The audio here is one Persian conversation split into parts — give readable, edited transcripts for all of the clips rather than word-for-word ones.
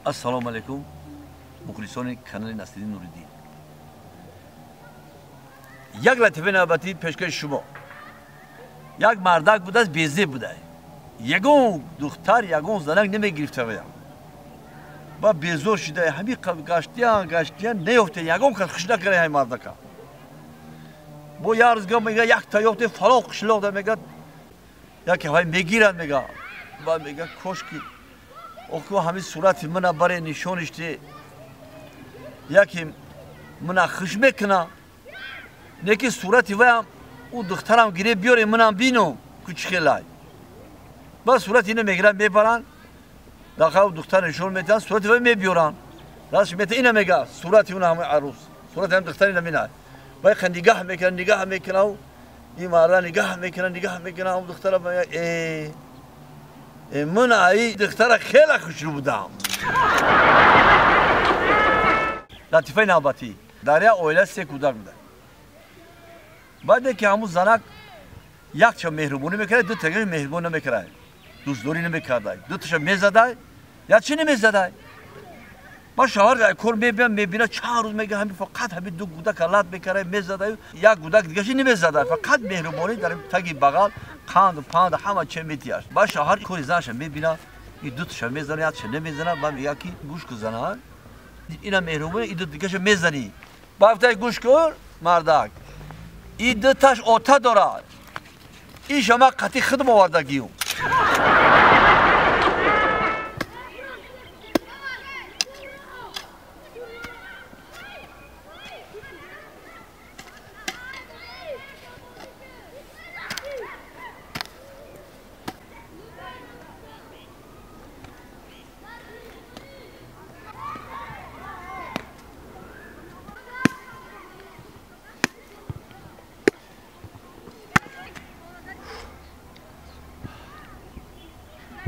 Assalomu alaykum. Muxlisoni kanali Nasriddin Nuriddin. یک لطفه نوبتی پیشکش شما. یک مردک بود از بیزه بوده. یگون دختر یگون زنک نمیگرفته بودم. با بیزور شده همین گشتیان نیفته یگون کس خوش نکنه همین مردکا. با یارزگاه میگه یک تا یفته فلان قشلاق ده میگه یکی های میگیرن میگه. با میگه کشکی. اوکو همین صورت من برای نشونش ده یکی من خوش میکنه. نکی صورتی ویم او دخترم گیره بیاره منم بینم کوچکلای. با صورت اینو میگیرن میبرن داخل دختر نشون میدن صورتی ویم میبیارن. راست میته اینو میگه صورتی اون همه عروس صورت هم دختری نمینه. با یک نگاه میکنه و این مرد نگاه میکنه اون دخترم میگه من ای دختر خیلی خوش رو بودم. لطیفه نوبتی دریا اویله سه کودک بوده. بعد که همون زنک یک چه مهربونی میکرد دو تاش مهربون نمیکرد دوستداری نمیکرد دو تاش میزدای یا چی نمیزدای با شوهر کور میبینه چهار روز میگه همین فقط همین دو کودک لات میکرد میزدای یک کودک دیگه چی نمیزدای فقط مهربونی در تگی بغل قاند پاند همه چی میتیاش با شوهر کوی زنش میبینه این دو تاش میزنه یا چی نمیزنه با میگه کی گوش کو زنه اینا مهربونی این دو دیگه میزنی با وقتی گوش کن مردک این دو تاش اوتا دارد این شما قطعی خدم آوردگیو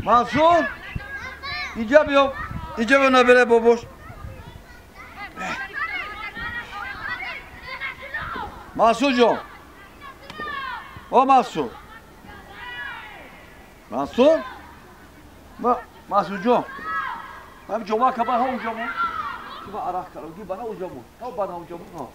Mansur, اینجا بیا نبره بابوش. Mansur جان. Mansur. Mansur جان. من جمعه که بنا اونجا مون. که عراق کردم که بنا اونجا مون. بنا اونجا مون.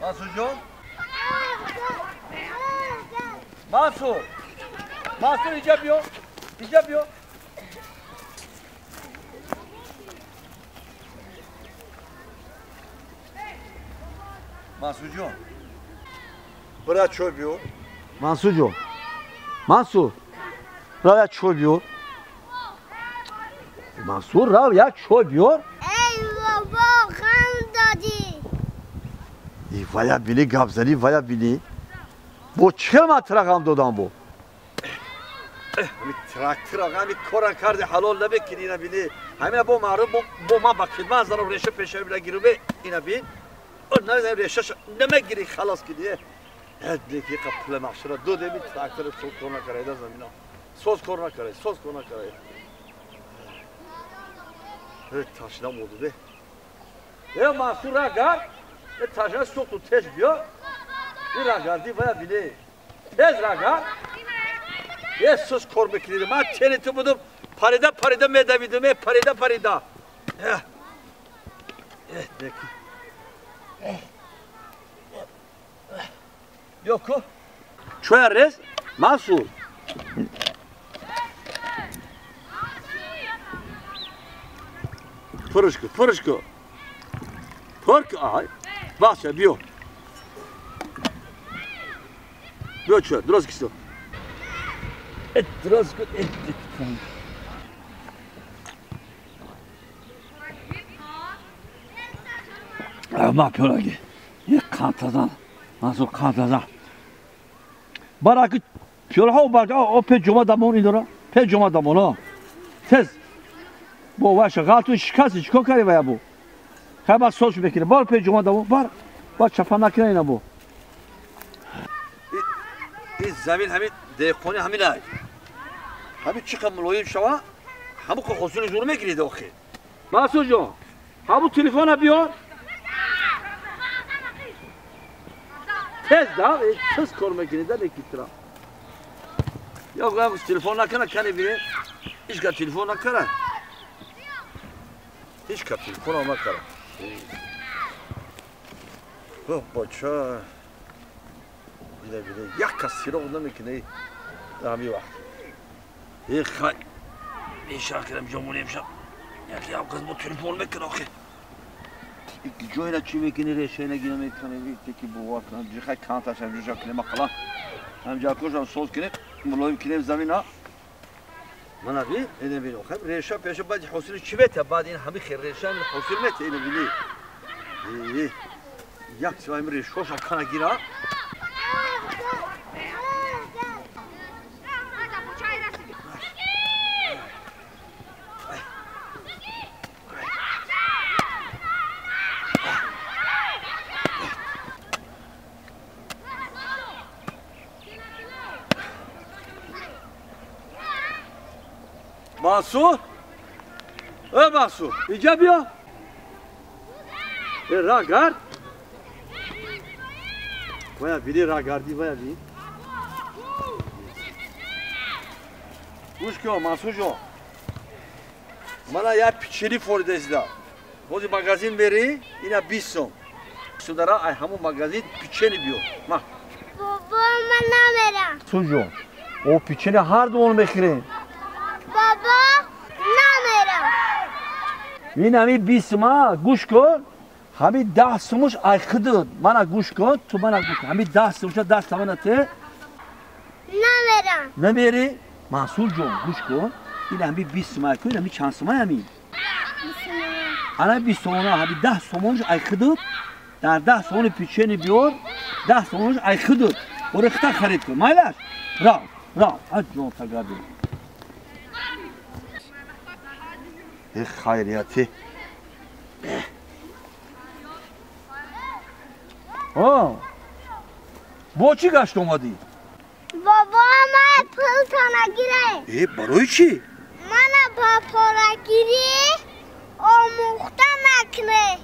Mansur جان Mansur اینجا بیا Mansur جان برای چوی بیار Mansur جان برای چوی بیار Mansur یک چوی بیار ای بابا خم دادی ویا بینی گابزنی ویا بینی با چه مطرق هم دادم با همین تراکتر آقا همین کارن کرده حلال نبکنی اینا بینی همین با معروف با من با خدمت از دارم ریشه پیشه بیلا گیرو به اینا بین اون نمیدونم ریشه نمیگیری خلاص کدیه دیگه قبل معشره دو دیمی تراکتر سوز کار نکرده در زمینا سوز کار نکرده تاشیدم بوده یا Mansur را گر taşına soktu tez diyor. Bir ragardi veya bile. Tez ragar. Yesus korbeklidir. Ben teneti budum. Parida medavidim. Parida. Deki. Yok o. Çoya rez. Mansur. Fırışkı. Fırk ay. Vaša, bio. Bio čo, drozki su. Drozko, Ma pjolagi. Je kantadan. Mansur kantadan. Barakı pjolha bak o pe cuma damon idora. Pe cuma damon o. Tez. Bu vaša gatu şikasi çko kari vaya bu. خب سوچ بکنه بار پی جمعه دو بار چفا نکنه اینا بو این زمین همین دیخونی همین های همین چقدر ملایم شما همون که خصوصی جور میگیرید آخه مسعود جان همون تلفن بیار تز دا تز کار میکنید در یکی طرف یا قایم تلفن نکنه کنی بیره هیچ که تلفن نکنه هیچ که تلفن هم نکنه بچه بیده یک کسی رو نمیکنه در همی وقت ای خواهی این شاکرم جمعونی امشب یکی هم کسی با تلفن میکنه آخه جایی را چی میکنی ریشه نگیره میکنه یکی بوار کنه جی خیلی کانتاش هم جا کنه مقلا هم جا کش هم سوز کنه ملایم کنه زمین ها من ابی اینه بینو خب ریشه پیشه باید حوصله چی بیته بعد این همه خیر ریشه هم حوصله میته اینه بینی یک سوایم ریشوش کنه گیره Mansur? Mansur, اینجا بیا. راه گرد. باید بیدی راه گردی باید بی. گوش کن منصور جان. من یه پیچری فورده ایستم. خودی مغازین بری اینا 20 سوم. سودارا ای همون مغازین پیچری بیو. ما. بابا من نمیرم. سوجو. او پیچری هر دوم بخیرین. بابا نمیرم. این همی 20 ما گوش کن. همی 10 سومش ایخدود. من گوش کن تو من گوش کن. همی 10 سومش 10 تومنته. نمیرم. نمیری؟ منصور جون گوش کن. این همی 20 ما کن همی چند سوم همی. انا 20 سوم همی 10 سومش ایخدود. در 10 سوم پیچنی بیار 10 سومش ایخدود. و رخت خرید کن. مایلاش. را از جون تگادی. ای خیریاتی. با چی گشت اومدی؟ بابا من پول تا نگیره. برای چی؟ من با پول نگیری آموخته نکنه.